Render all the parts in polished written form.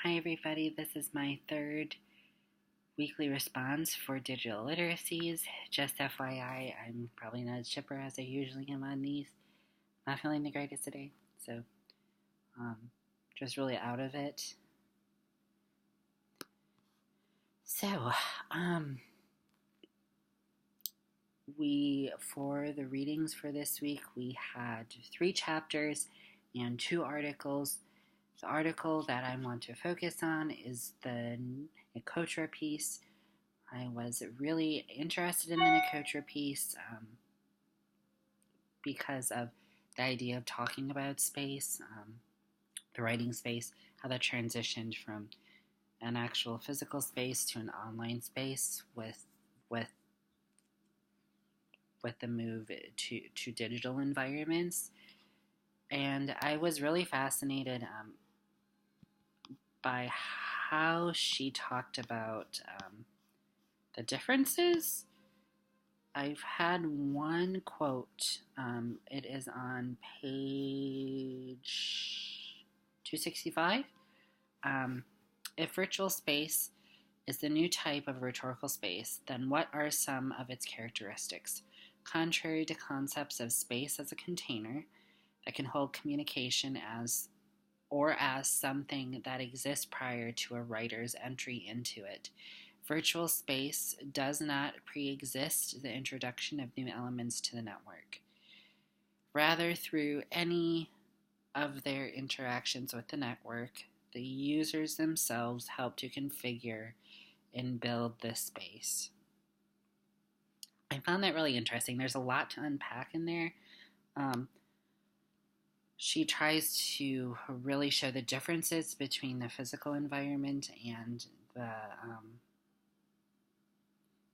Hi, everybody. This is my third weekly response for digital literacies. Just FYI, I'm probably not as chipper as I usually am on these. Not feeling the greatest today, so um, just really out of it. So, for the readings for this week, we had 3 chapters and 2 articles. The article that I want to focus on is the Nikotra piece. I was really interested in the Nikotra piece because of the idea of talking about space, the writing space, how that transitioned from an actual physical space to an online space with the move to digital environments. And I was really fascinated by how she talked about the differences. I've had one quote. It is on page 265. If virtual space is the new type of rhetorical space, then what are some of its characteristics? Contrary to concepts of space as a container that can hold communication as something that exists prior to a writer's entry into it, virtual space does not pre-exist the introduction of new elements to the network. Rather, through any of their interactions with the network, the users themselves help to configure and build this space. I found that really interesting. There's a lot to unpack in there. She tries to really show the differences between the physical environment and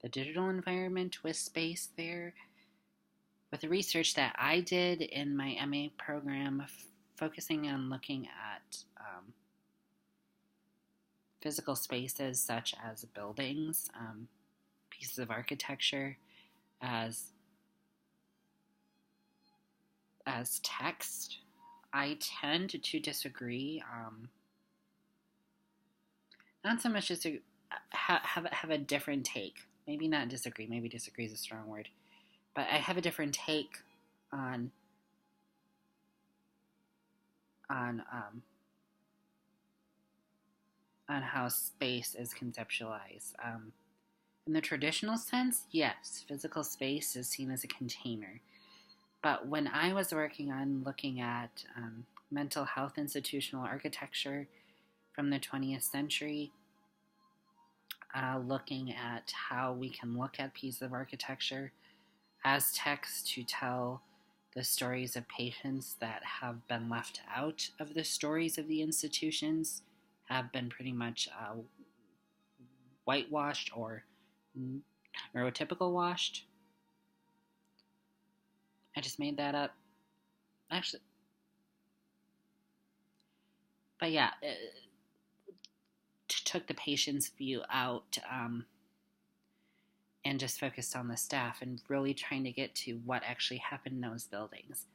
the digital environment with space there. With the research that I did in my MA program, focusing on looking at physical spaces such as buildings, pieces of architecture, as text, I tend to disagree. Not so much disagree, have a different take. Maybe not disagree. Maybe disagree is a strong word, but I have a different take on how space is conceptualized. In the traditional sense, yes, physical space is seen as a container. But when I was working on looking at mental health institutional architecture from the 20th century, looking at how we can look at pieces of architecture as text to tell the stories of patients that have been left out of the stories of the institutions, have been pretty much whitewashed or neurotypical washed. I just made that up. Actually, but yeah, took the patient's view out and just focused on the staff and really trying to get to what actually happened in those buildings.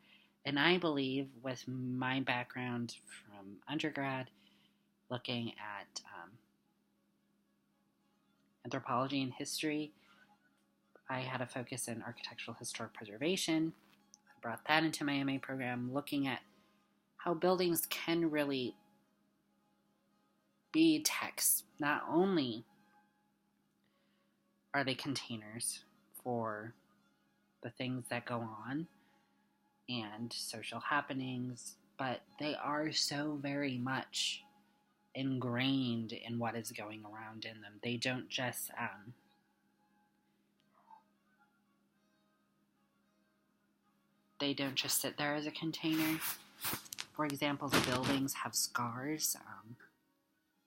And I believe, with my background from undergrad, looking at anthropology and history, I had a focus in architectural historic preservation. I brought that into my MA program, looking at how buildings can really be text. Not only are they containers for the things that go on and social happenings, but they are so very much ingrained in what is going around in them. They don't just sit there as a container. For example, the buildings have scars.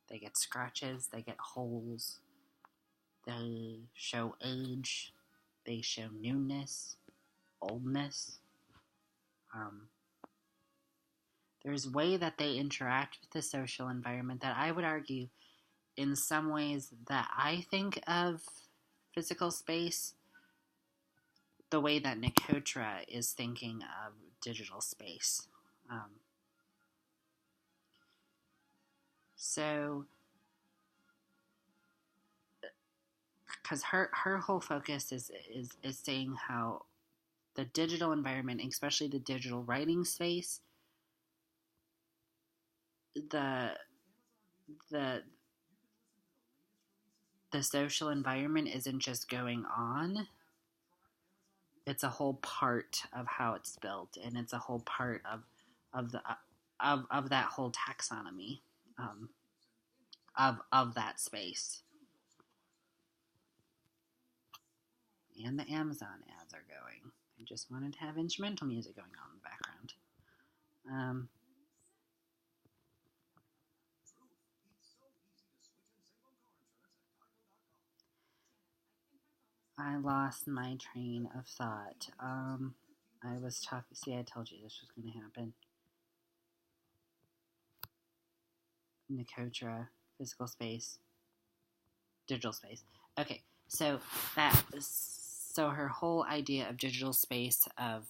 They get scratches. They get holes. They show age. They show newness, oldness. There's a way that they interact with the social environment that I would argue, in some ways that I think of physical space, the way that Nikotra is thinking of digital space. So, because her whole focus is saying how the digital environment, especially the digital writing space, the the the social environment isn't just going on, it's a whole part of how it's built, and it's a whole part of the of that whole taxonomy, of that space. And the Amazon ads are going. I just wanted to have instrumental music going on in the background. I lost my train of thought. I was talking. See, I told you this was going to happen. Nicotra, physical space, digital space. Okay, so her whole idea of digital space, of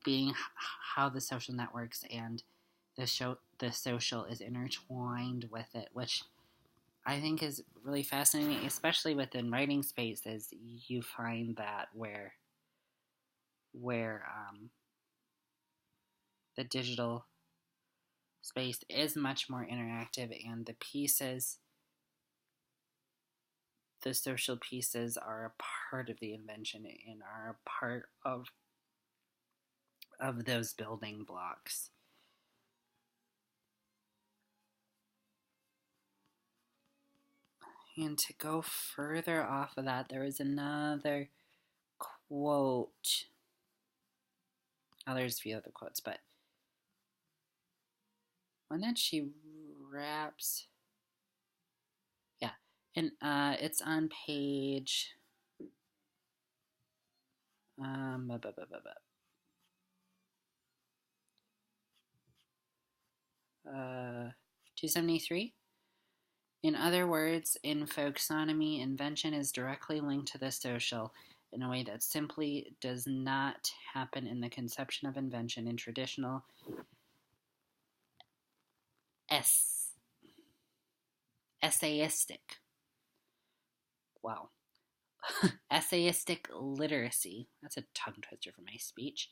being how the social networks and the social is intertwined with it, which I think is really fascinating, especially within writing spaces. You find that where the digital space is much more interactive, and the social pieces are a part of the invention and are a part of those building blocks. And to go further off of that, there was another quote. Oh, there's a few other quotes, but one that she wraps. Yeah, and it's on page. 273. In other words, in folksonomy, invention is directly linked to the social in a way that simply does not happen in the conception of invention in traditional essayistic. Wow. Essayistic literacy. That's a tongue twister for my speech.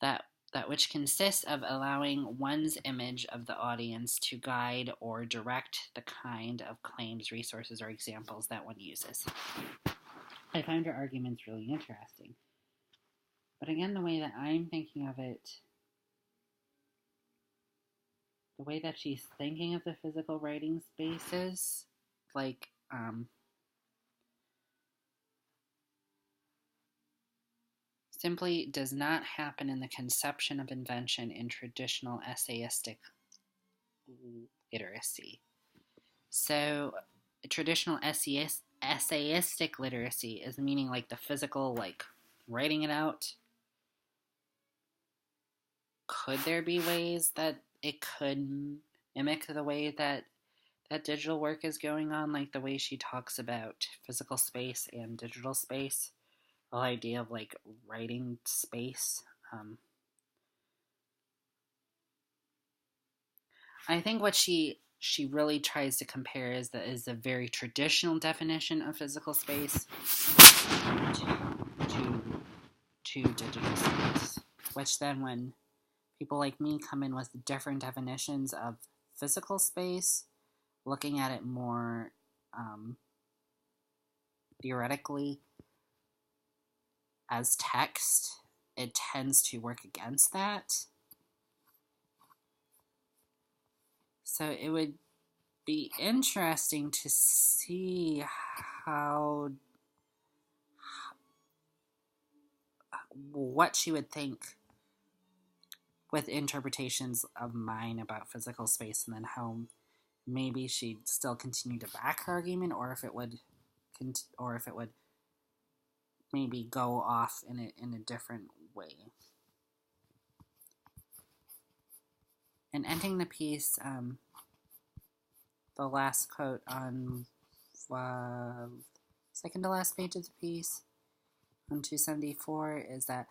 That which consists of allowing one's image of the audience to guide or direct the kind of claims, resources, or examples that one uses. I find her arguments really interesting. But again, the way that I'm thinking of it, the way that she's thinking of the physical writing spaces, like, simply does not happen in the conception of invention in traditional essayistic literacy. So, traditional essayistic literacy is meaning like the physical, like writing it out. Could there be ways that it could mimic the way that digital work is going on, like the way she talks about physical space and digital space? The whole idea of like writing space. I think what she really tries to compare is a very traditional definition of physical space to digital space, which then when people like me come in with different definitions of physical space, looking at it more theoretically as text, it tends to work against that. So it would be interesting to see what she would think with interpretations of mine about physical space, and then how maybe she'd still continue to back her argument, or if it would maybe go off in a different way. And ending the piece, the last quote on second to last page of the piece, on 274, is that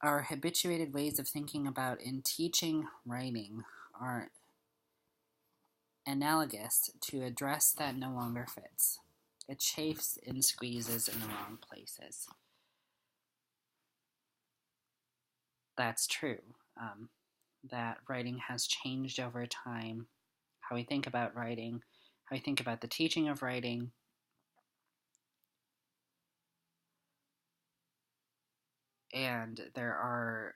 our habituated ways of thinking about and teaching writing are analogous to a dress that no longer fits. It chafes and squeezes in the wrong places. That's true. That writing has changed over time, how we think about writing, how we think about the teaching of writing. And there are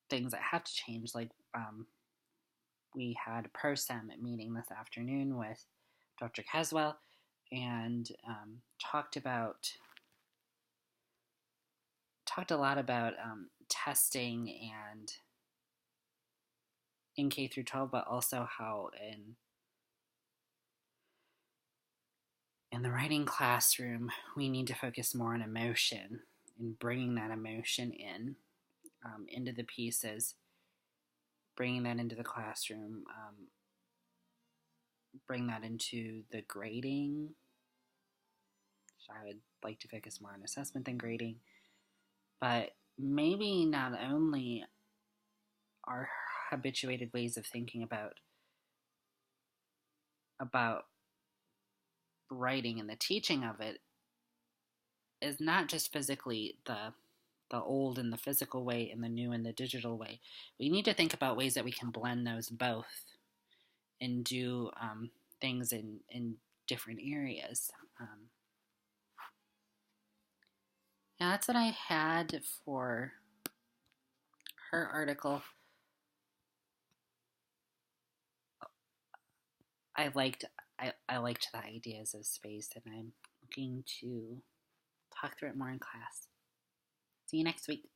things that have to change, like we had a pro-sem meeting this afternoon with Dr. Caswell and talked a lot about testing and in K through 12, but also how in the writing classroom we need to focus more on emotion and bringing that emotion into the pieces, bringing that into the classroom, bring that into the grading. So I would like to focus more on assessment than grading, but maybe not only our habituated ways of thinking about writing and the teaching of it is not just physically the old and the physical way and the new and the digital way. We need to think about ways that we can blend those both and do things in different areas. Yeah, that's what I had for her article. I liked the ideas of space, and I'm looking to talk through it more in class. See you next week.